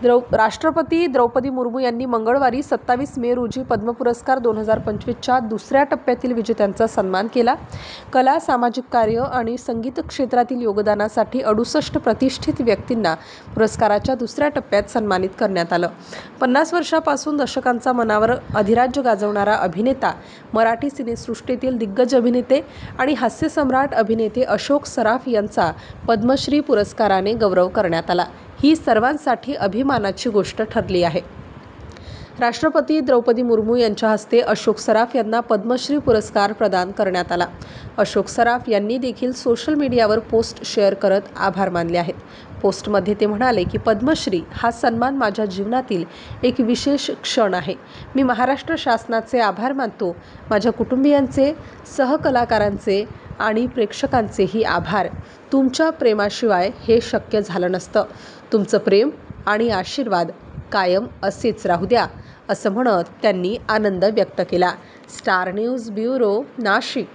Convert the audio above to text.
राष्ट्रपती द्रौपदी मुर्मू यांनी मंगळवारी 27 मे रोजी पद्म पुरस्कार 2025च्या दुसऱ्या टप्प्यातील विजेत्यांचा सन्मान केला. कला, सामाजिक कार्य आणि संगीत क्षेत्रातील योगदानासाठी 68 प्रतिष्ठित व्यक्तींना पुरस्काराच्या दुसऱ्या टप्प्यात सन्मानित करण्यात आलं. 50 वर्षांपासून दशकांचा मनावर अधिराज्य गाजवणारा अभिनेता, मराठी सिनेसृष्टीतील दिग्गज अभिनेते आणि हास्यसम्राट अभिनेते अशोक सराफ यांचा पद्मश्री पुरस्काराने गौरव करण्यात आला. ही सर्वांसाठी अभिमानाची गोष्ट ठरली आहे. राष्ट्रपती द्रौपदी मुर्मू यांच्या हस्ते अशोक सराफ यांना पद्मश्री पुरस्कार प्रदान करण्यात आला. अशोक सराफ यांनी देखील सोशल मीडियावर पोस्ट शेअर करत आभार मानले आहेत. पोस्टमध्ये ते म्हणाले की पद्मश्री हा सन्मान माझ्या जीवनातील एक विशेष क्षण आहे. मी महाराष्ट्र शासनाचे आभार मानतो. माझ्या कुटुंबियांचे, सहकलाकारांचे आणि प्रेक्षकांचेही आभार. तुमच्या प्रेमाशिवाय हे शक्य झालं नसतं. तुमचं प्रेम आणि आशीर्वाद कायम असेच राहू द्या, असं म्हणत त्यांनी आनंद व्यक्त केला. Star news bureau, Nashik.